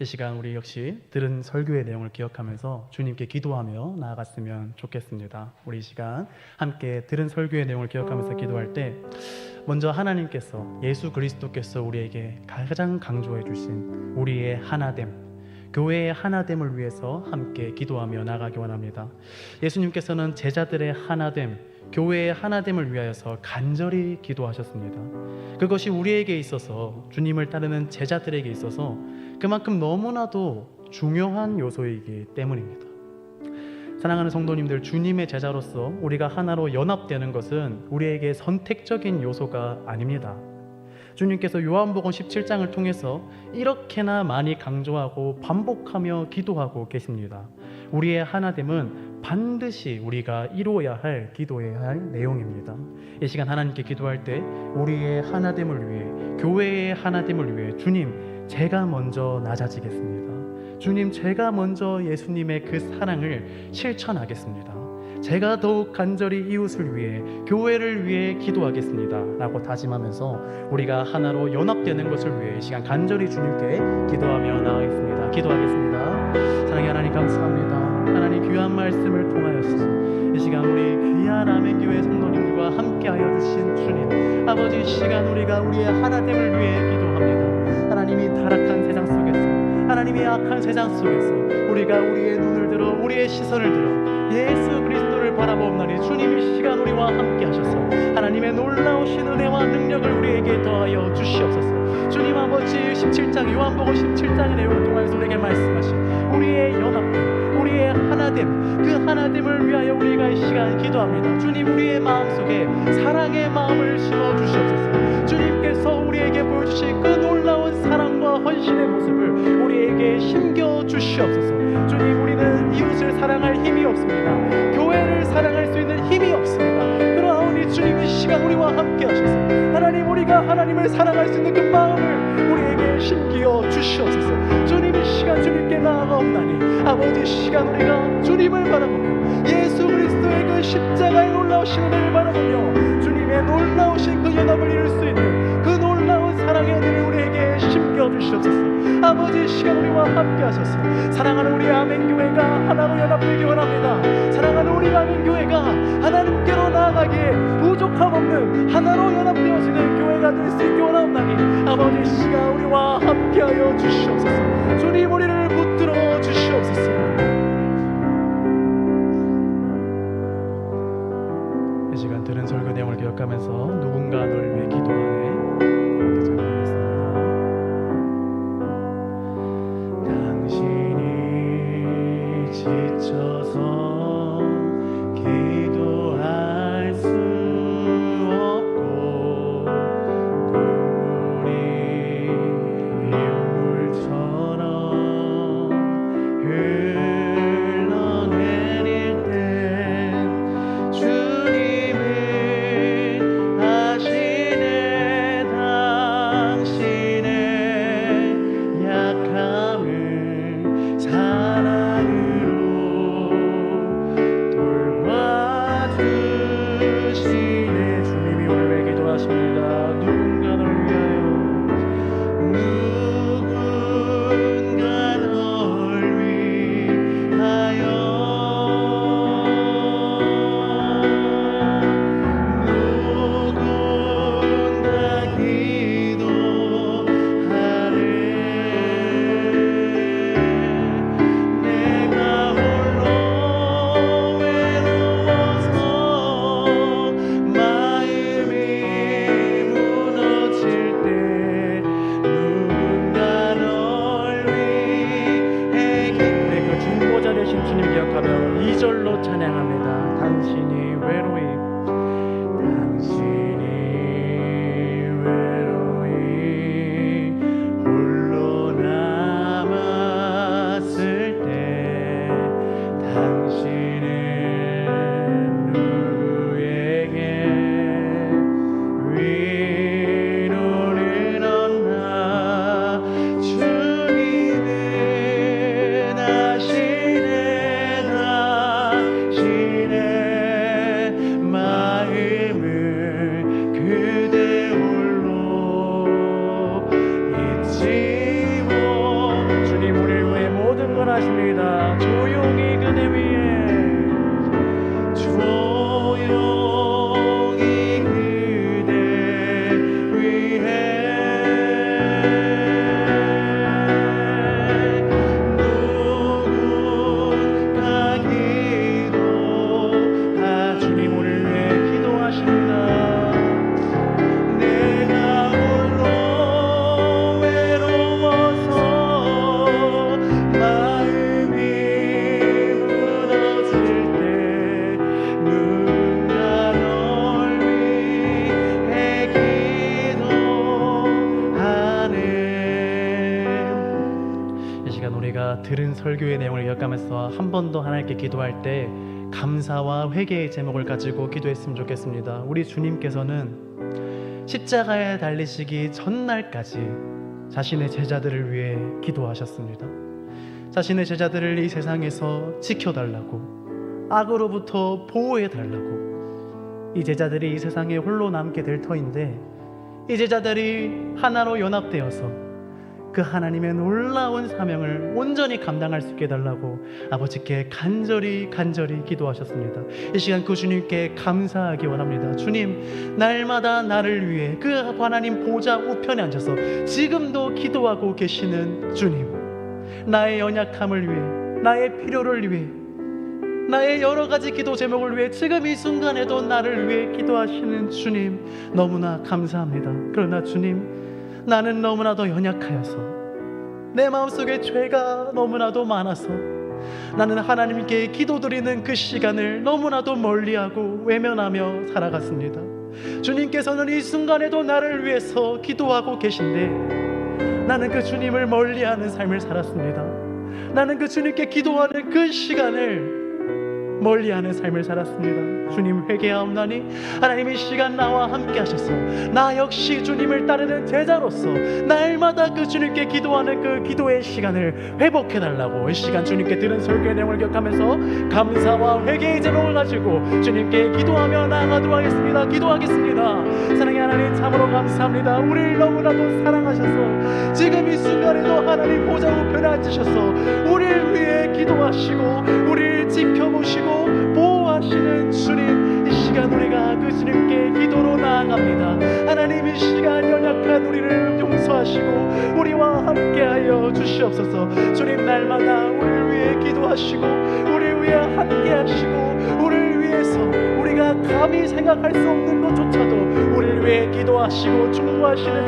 이 시간 우리 역시 들은 설교의 내용을 기억하면서 주님께 기도하며 나아갔으면 좋겠습니다. 우리 이 시간 함께 들은 설교의 내용을 기억하면서 기도할 때 먼저 하나님께서, 예수 그리스도께서 우리에게 가장 강조해 주신 우리의 하나됨, 교회의 하나됨을 위해서 함께 기도하며 나가기 원합니다. 예수님께서는 제자들의 하나됨, 교회의 하나됨을 위하여서 간절히 기도하셨습니다. 그것이 우리에게 있어서, 주님을 따르는 제자들에게 있어서 그만큼 너무나도 중요한 요소이기 때문입니다. 사랑하는 성도님들, 주님의 제자로서 우리가 하나로 연합되는 것은 우리에게 선택적인 요소가 아닙니다. 주님께서 요한복음 17장을 통해서 이렇게나 많이 강조하고 반복하며 기도하고 계십니다. 우리의 하나됨은 반드시 우리가 이루어야 할, 기도해야 할 내용입니다. 이 시간 하나님께 기도할 때 우리의 하나됨을 위해, 교회의 하나됨을 위해 주님, 제가 먼저 낮아지겠습니다. 주님, 제가 먼저 예수님의 그 사랑을 실천하겠습니다. 제가 더욱 간절히 이웃을 위해, 교회를 위해 기도하겠습니다 라고 다짐하면서 우리가 하나로 연합되는 것을 위해 이 시간 간절히 주님께 기도하며 나아가겠습니다. 기도하겠습니다. 사랑의 하나님, 감사합니다. 하나님 귀한 말씀을 통하여서 이 시간 우리 귀한 아멘교회 성도님들과 함께하여 주신 주님, 아버지, 이 시간 우리가 우리의 하나됨을 위해 기도합니다. 하나님이 타락한 세상 속에서, 하나님이 악한 세상 속에서 우리가 우리의 눈을 들어, 우리의 시선을 들어 예수 그리스도를 바라보옵나니 주님, 이 시간 우리와 함께 하셔서 하나님의 놀라우신 은혜와 능력을 우리에게 더하여 주시옵소서. 주님 아버지, 17장 요한복음 17장의 내용을 통하여서 우리에게 말씀하신 우리의 연합됨, 우리의 하나됨, 그 하나됨을 위하여 우리가 이 시간 기도합니다. 주님, 우리의 마음속에 사랑의 마음을 심어주시옵소서. 주님께서 우리에게 보여주신 그 놀라운 사랑과 헌신의 모습을 우리에게 심겨주시옵소서. 주님, 우리는 이웃을 사랑할 힘이 없습니다. 교회를 사랑할 수 있는 힘이 없습니다. 그러하오니 주님, 이 시간 우리와 함께 하셔서 하나님, 우리가 하나님을 사랑할 수 있는 그 마음을 우리에게 심겨 주시옵소서. 주님, 이 시간 주님께 나아가옵나니 아버지, 이 시간 우리가 주님을 바라보며 예수 그리스도의 그 십자가의 놀라우신 은혜를 바라보며 주님의 놀라우신 그 연합을 이룰 수 있는 그 놀라운 사랑의 은혜를 우리에게 심겨 주시옵소서. 아버지, 이 시간 우리와 함께 하셔서 사랑하는 우리 아멘교회가 하나로 연합되기 원합니다. 사랑하는 우리 아멘교회가 하나님께로 나아가기에 부족함 없는 하나로 연합되어지는 교회가 될 수 있기 원하옵나니 아버지, 이 시간 우리와 함께하여 주시옵소서. 주님, 우리를 붙들어 주시옵소서. 또 찬양합니다. 당신이 외로이 홀로 남았을 때 당신은 누구에게 위로를 얻나 주님은 아시네 당신의 마음을 그대 홀로 잊지 못 주님 우리를 위해 모든 걸 하십니다. 조용히 그대 위에 조용히 그대 위해 누군가 기도하 주님 우리를 위해 기도하십니다. 내가 홀로 외로워서 마음이 무너질 때 누군가 널 위해 기도하네. 이 시간 우리가 들은 설교의 내용을 기억하면서 한 번 더 하나님께 기도할 때 감사와 회개의 제목을 가지고 기도했으면 좋겠습니다. 우리 주님께서는 십자가에 달리시기 전날까지 자신의 제자들을 위해 기도하셨습니다. 자신의 제자들을 이 세상에서 지켜달라고, 악으로부터 보호해달라고. 이 제자들이 이 세상에 홀로 남게 될 터인데 이 제자들이 하나로 연합되어서 그 하나님의 놀라운 사명을 온전히 감당할 수 있게 해달라고 아버지께 간절히 기도하셨습니다. 이 시간 그 주님께 감사하기 원합니다. 주님, 날마다 나를 위해 그 하나님 보좌 우편에 앉아서 지금도 기도하고 계시는 주님, 나의 연약함을 위해, 나의 필요를 위해, 나의 여러 가지 기도 제목을 위해 지금 이 순간에도 나를 위해 기도하시는 주님, 너무나 감사합니다. 그러나 주님, 나는 너무나도 연약하여서, 내 마음속에 죄가 너무나도 많아서 나는 하나님께 기도드리는 그 시간을 너무나도 멀리하고 외면하며 살아갔습니다. 주님께서는 이 순간에도 나를 위해서 기도하고 계신데 나는 그 주님을 멀리하는 삶을 살았습니다. 나는 그 주님께 기도하는 그 시간을 멀리하는 삶을 살았습니다. 주님, 회개하옵나니 하나님 이 시간 나와 함께 하셔서 나 역시 주님을 따르는 제자로서 날마다 그 주님께 기도하는 그 기도의 시간을 회복해달라고 이 시간 주님께 들은 설교의 내용을 기억하면서 감사와 회개의 제목을 가지고 주님께 기도하며 나아가도록 하겠습니다. 기도하겠습니다. 사랑의 하나님, 참으로 감사합니다. 우리를 너무나도 사랑하셔서 지금 이 순간에도 하나님 보좌 우편에 앉으셔서 우리를 위해 기도하시고 우리를 지켜보시고 보호하시는 주님, 이 시간 우리가 그 주님께 기도로 나아갑니다. 하나님, 이 시간 연약한 우리를 용서하시고 우리와 함께하여 주시옵소서. 주님, 날마다 우리를 위해 기도하시고 우리를 위해 함께하시고 우리를 위해서 우리가 감히 생각할 수 없는 것조차도 우리를 위해 기도하시고 중보하시는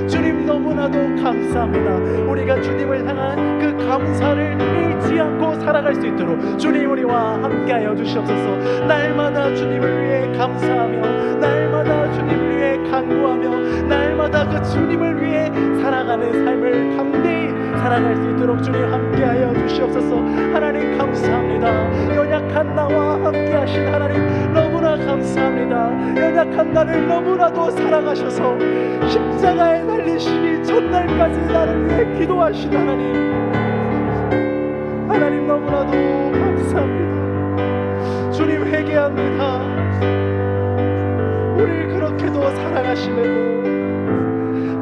주님 너무나도 감사합니다. 우리가 주님을 향한 그 감사를 잃지 않고 살아갈 수 있도록 주님 우리와 함께하여 주시옵소서. 날마다 주님을 위해 감사하며 날마다 주님을 위해 간구하며 날마다 그 주님을 위해 살아가는 삶을 담대히 살아갈 수 있도록 주님 함께하여 주시옵소서. 하나님 감사합니다. 연약한 나와 함께하신 하나님 너무나 감사합니다. 연약한 나를 너무나도 사랑하셔서 십자가에 달리시기 전날까지 나를 위해 기도하신 하나님 너무나도 감사합니다. 주님, 회개합니다. 우리를 그렇게도 사랑하심에도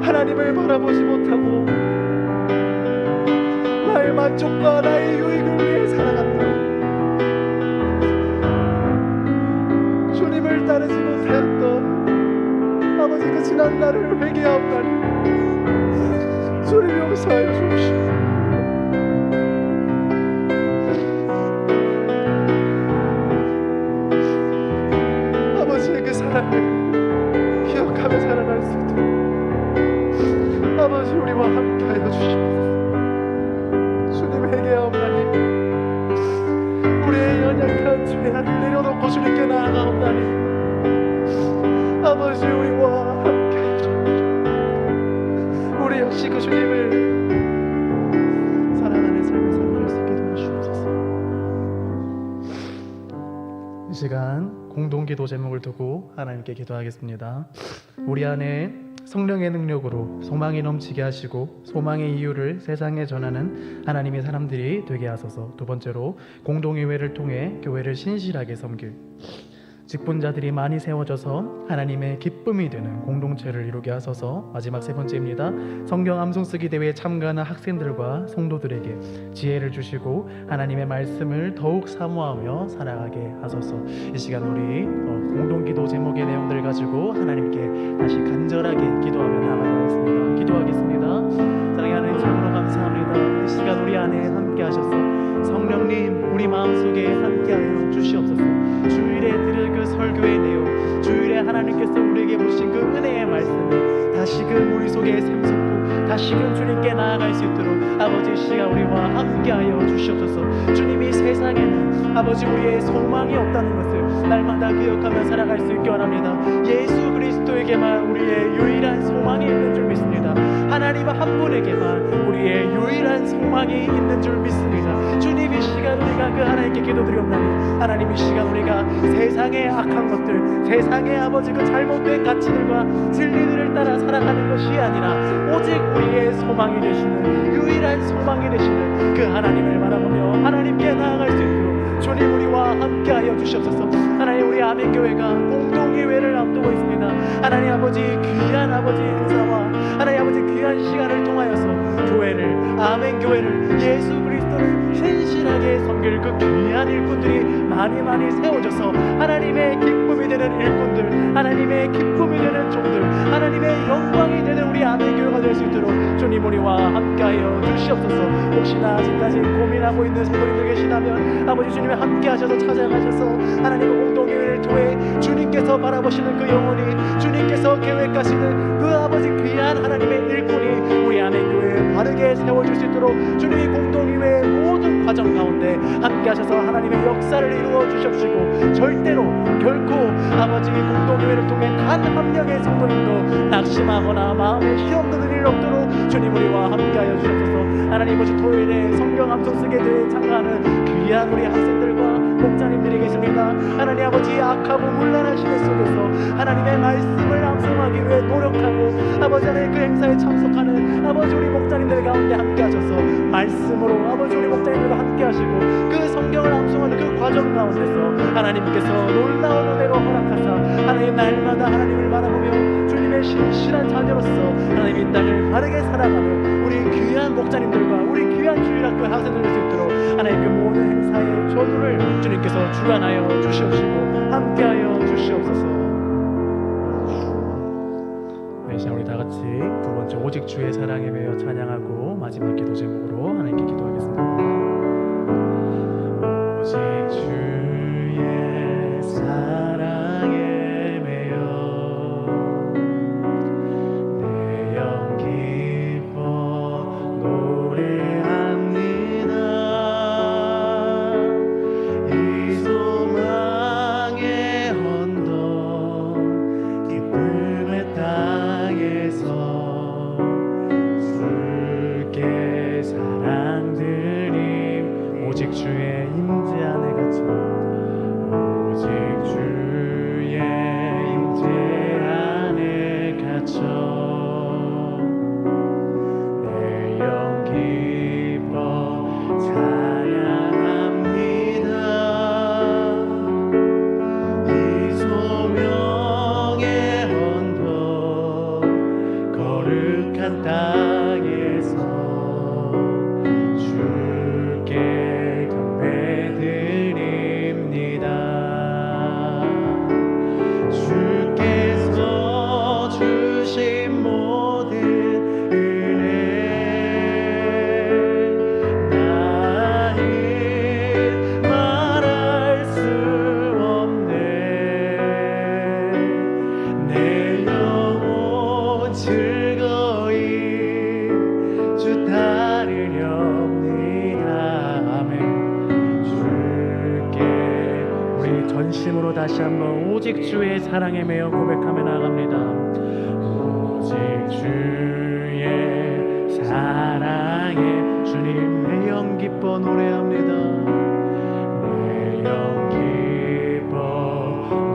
하나님을 바라보지 못하고 나의 만족과 나의 유익을 위해 살아간다. 주님을 따르지 못하였던 아버지 그 지난 날을 회개하옵나니 주님 용서하여 주옵시오. 아버지의 그 사랑을 기억하며 살아갈 수 있도록 아버지 우리와 함께하여 주시옵소서. 주님, 회개하옵나니 우리의 연약한 죄 주님의 하늘 내려놓고 주님께 나아가옵나니 아버지 우리와 함께 해주옵소서. 우리 역시 그 주님을 사랑하는 삶을 살아갈 수 있게 도와주옵소서. 이 시간 공동기도 제목을 두고 하나님께 기도하겠습니다. 우리 안에 성령의 능력으로 소망이 넘치게 하시고 소망의 이유를 세상에 전하는 하나님의 사람들이 되게 하소서. 두 번째로 공동의회를 통해 교회를 신실하게 섬길 직분자들이 많이 세워져서 하나님의 기쁨이 되는 공동체를 이루게 하소서. 마지막 세 번째입니다. 성경 암송 쓰기 대회에 참가하는 학생들과 성도들에게 지혜를 주시고 하나님의 말씀을 더욱 사모하며 살아가게 하소서. 이 시간 우리 공동기도 제목의 내용들을 가지고 하나님께 다시 간절하게 기도하며 나아가겠습니다. 기도하겠습니다. 사랑의 하나님, 참으로 감사합니다. 이 시간 우리 안에 함께 하셔서 성령님 우리 마음속에 함께하여 주시옵소서. 주일에 들을 그 설교의 내용, 주일에 하나님께서 우리에게 보신 그 은혜의 말씀을 다시금 우리 속에 샘솟고 다시금 주님께 나아갈 수 있도록 아버지 시간 우리와 함께하여 주시옵소서. 주님이 세상에는 아버지 우리의 소망이 없다는 것을 날마다 기억하며 살아갈 수 있게 원합니다. 예수 그리스도에게만 우리의 유일한 소망이 있는 줄 믿습니다. 하나님 한 분에게만 우리의 유일한 소망이 있는 줄 믿습니다. 주님 이 시간 우리가 그 하나님께 기도드리옵나니 하나님 이 시간 우리가 세상의 악한 것들, 세상의 아버지 그 잘못된 가치들과 진리들을 따라 살아가는 것이 아니라 오직 우리의 소망이 되시는 유일한 소망이 되시는 그 하나님을 바라보며 하나님께 나아갈 수 있도록 주님 우리와 함께하여 주시옵소서. 하나님 우리 아멘교회가 공동의회를 앞두고 있습니다. 하나님 아버지 귀한 아버지 행사와 하나님 아버지 귀한 시간을 통하여서 교회를 아멘교회를 예수 그리스도를 신실하게 섬길 그 귀한 일꾼들이 많이 세워져서 하나님의 기쁨이 되는 일꾼들, 하나님의 기쁨이 되는 종들, 하나님의 영광이 되는 우리 아멘교회가 될 수 있도록 주님 우리와 함께하여 주시옵소서. 혹시나 아직까지 고민하고 있는 성도님들 계시다면 아버지 주님이 함께하셔서 찾아가셔서 하나님의 공동의회를 통해 주님께서 바라보시는 그 영혼이, 주님께서 계획하시는 그 아버지 귀한 하나님의 일꾼이 우리 아멘교회에 바르게 세워질 수 있도록 주님이 공동의회의 모든 과정 가운데 함께하셔서 하나님의 역사를 이루어 주십시고 절대로 결코 아버지 공동의회를 통해 단 한 명의 성도님도 낙심하거나 마음에 시험드는 일 없도록 주님 우리와 함께하여 주셔서 하나님 이번 주 토요일에 성경 암송 쓰게 대회에 참가하는 귀한 우리 학생들과 목자님들이 계십니다. 하나님 아버지 악하고 문란한 시대 속에서 하나님의 말씀을 암송하기 위해 노력하고 아버지 하나님 그 행사에 참석하는 아버지 우리 목자님들 가운데 함께하셔서 말씀으로 아버지 우리 목자님들과 함께하시고 그 성경을 암송하는 그 과정 가운데서 하나님께서 놀라운 은혜로 허락하사 하나님 날마다 하나님을 바라보며 주님의 신실한 자녀로서 하나님 이 땅을 바르게 살아가는 우리 귀한 목자님들과 우리 귀한 주일학교 학생들 될 수 있도록 하나님 그 모든 행사의 전우를 주님께서 주관하여 주시옵시고 함께하여 주시옵소서. 네, 자 우리 다 같이 두 번째 오직 주의 사랑에 매여 찬양하고 마지막 기도 제목으로 하나님께 기도하겠습니다. 오직 주의 사랑에 매여 내 영 기뻐 노래합니다. 이 소망의 언덕 기쁨의 땅에서 주께 사랑드리 진심으로 다시 한번 오직 주의 사랑에 매여 고백하며 나아갑니다. 오직 주의 사랑에 주님 내 영 기뻐 노래합니다. 내 영 기뻐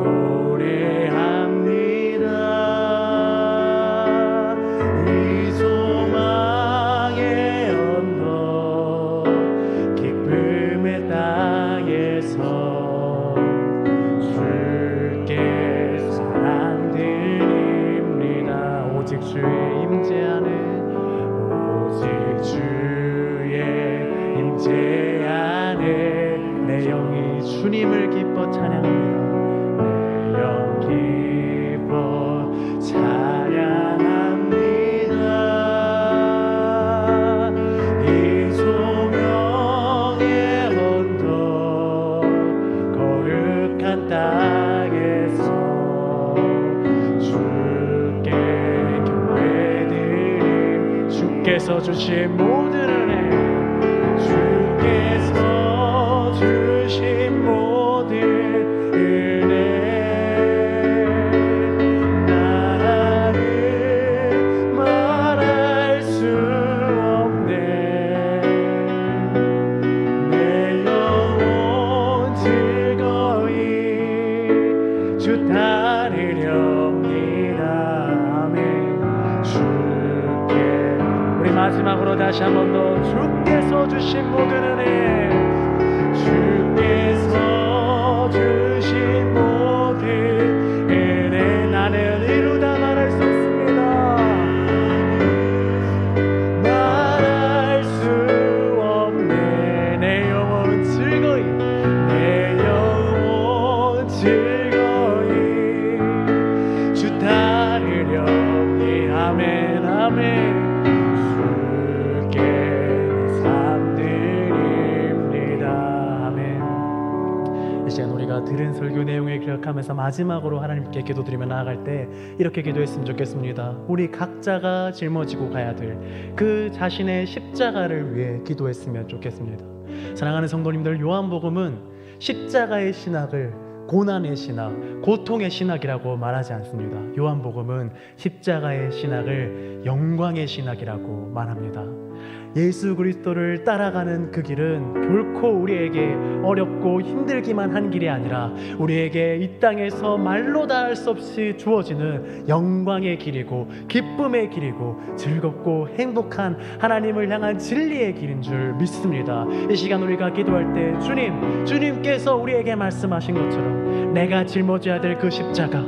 노래합니다. 이 소망의 언덕 기쁨의 땅에서 주께 사랑드립니다. 오직 주의 임재 안에 오직 주의 임재 안에 내 영이 주님을 기뻐 찬양합니다. 내 영 기뻐 찬양합니다. 이 소명의 언덕 거룩한 땅에서 주께 경배드림. 주께서 주신 모든 은혜, 주께서 주신 모든 은혜 나를 말할 수 없네. 내 영혼 즐거이 주 따르렵니다. 아멘. 주께 우리 마지막으로 다시 한 번 더 주께서 주신 모든 은혜, 주께서 주신 모든 은혜 나는 이루다 말할 수 없습니다. 말할 수 없네. 내 영혼 즐거이, 내 영혼 즐거이 주 따르렵니. 아멘 아멘. 주께 내 삶 드립니다. 아멘. 이 시간 우리가 들은 설교 내용을 기억하면서 마지막으로 하나님께 기도드리며 나아갈 때 이렇게 기도했으면 좋겠습니다. 우리 각자가 짊어지고 가야 될 그 자신의 십자가를 위해 기도했으면 좋겠습니다. 사랑하는 성도님들, 요한복음은 십자가의 신학을 고난의 신학, 고통의 신학이라고 말하지 않습니다. 요한복음은 십자가의 신학을 영광의 신학이라고 말합니다. 예수 그리스도를 따라가는 그 길은 결코 우리에게 어렵고 힘들기만 한 길이 아니라 우리에게 이 땅에서 말로 다 할 수 없이 주어지는 영광의 길이고 기쁨의 길이고 즐겁고 행복한 하나님을 향한 진리의 길인 줄 믿습니다. 이 시간 우리가 기도할 때 주님께서 우리에게 말씀하신 것처럼 내가 짊어져야 될 그 십자가,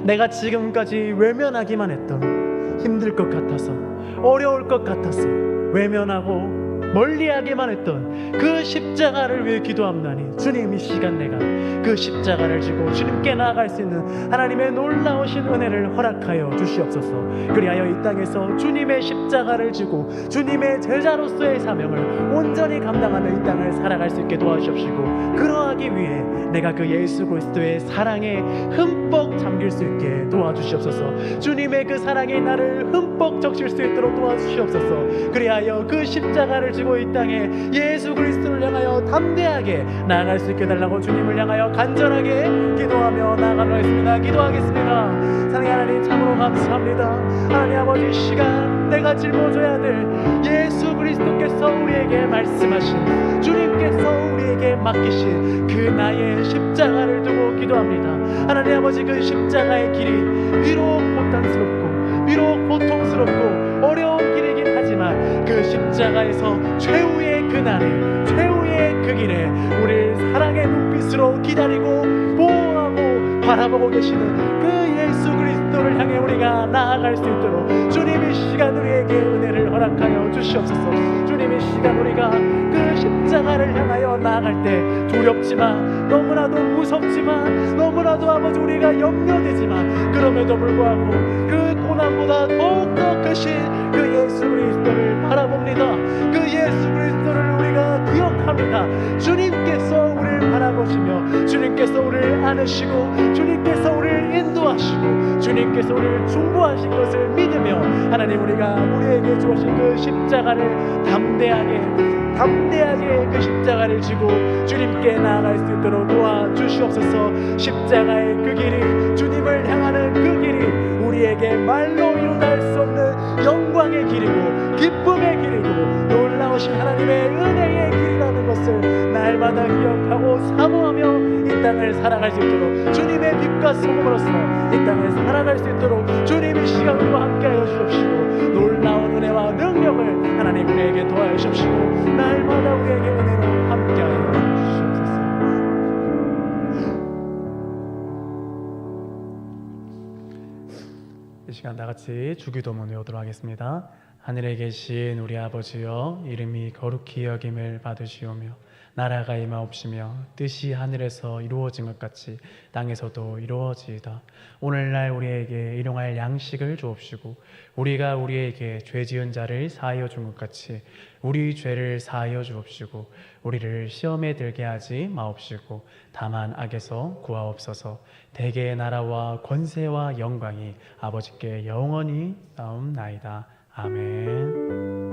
내가 지금까지 외면하기만 했던, 힘들 것 같아서 어려울 것 같아서 외면하고 멀리하기만 했던 그 십자가를 위해 기도합나니 주님, 이 시간 내가 그 십자가를 지고 주님께 나아갈 수 있는 하나님의 놀라우신 은혜를 허락하여 주시옵소서. 그리하여 이 땅에서 주님의 십자가를 지고 주님의 제자로서의 사명을 온전히 감당하는 이 땅을 살아갈 수 있게 도와주시옵시고, 그러하기 위해 내가 그 예수 그리스도의 사랑에 흠뻑 잠길 수 있게 도와주시옵소서. 주님의 그 사랑이 나를 흠뻑 적실 수 있도록 도와주시옵소서. 그리하여 그 십자가를 지고 이 땅에 예수 그리스도를 향하여 담대하게 나아갈 수 있게 달라고 주님을 향하여 간절하게 기도하며 나아가도록 하겠습니다. 기도하겠습니다. 사랑의 하나님, 참으로 감사합니다. 하나님 아버지, 이 시간 내가 짊어져야 될 예수 그리스도께서 우리에게 말씀하신, 주님께서 우리에게 맡기신 그 나의 십자가를 두고 기도합니다. 하나님 아버지, 그 십자가의 길이 비록 고단스럽고 비록 고통스럽고 어려운 길이긴 하지만 그 십자가에서 최후의 그날에, 최후의 그 길에 우리를 사랑의 눈빛으로 기다리고 보호하고 바라보고 계시는 그 예수 그리스도를 향해 우리가 나아갈 수 있도록 주님, 이 시간 우리에게 은혜를 허락하여 주시옵소서. 주님, 이 시간 우리가 그 십자가를 향하여 나아갈 때 두렵지만, 너무나도 무섭지만, 너무나도 아버지 우리가 염려되지만, 그럼에도 불구하고 그 고난보다 더욱더 크신 그 예수 그리스도를 바라봅니다. 그 예수 그리스도를 우리가 기억합니다. 주님께서 우리를 바라보시며 주님께서 우리를 안으시고 주님께서 우리를 인도하시고 주님께서 우리를 중보하신 것을 믿으며 하나님, 우리가 우리에게 주신 그 십자가를 담대하게 담대하게 그 십자가를 지고 주님께 나아갈 수 있도록 도와주시옵소서. 십자가의 그 길이, 주님을 향하는 그 길이 우리에게 말로 이루다 수 없는 영광의 길이고 기쁨의 길이고 놀라우신 하나님의 은혜의 길이라는 것을 날마다 기억하고 사모하며 이 땅을 살아갈 수 있도록 주님의 빛과 소금으로서 이 땅을 살아갈 수 있도록 주님의 시간으로 함께하여 주옵시고 놀라운 은혜와 능력을 하나님 우리에게 도와주시옵시고 날마다 우리에게 은혜로 함께하여 주시옵소서. 이 시간 다같이 주기도문 외우도록 하겠습니다. 하늘에 계신 우리 아버지여, 이름이 거룩히 여김을 받으시오며 나라가 임하옵시며 뜻이 하늘에서 이루어진 것 같이 땅에서도 이루어지이다. 오늘날 우리에게 일용할 양식을 주옵시고 우리가 우리에게 죄 지은 자를 사하여 준 것 같이 우리 죄를 사하여 주옵시고 우리를 시험에 들게 하지 마옵시고 다만 악에서 구하옵소서. 대개의 나라와 권세와 영광이 아버지께 영원히 나옵나이다. 아멘.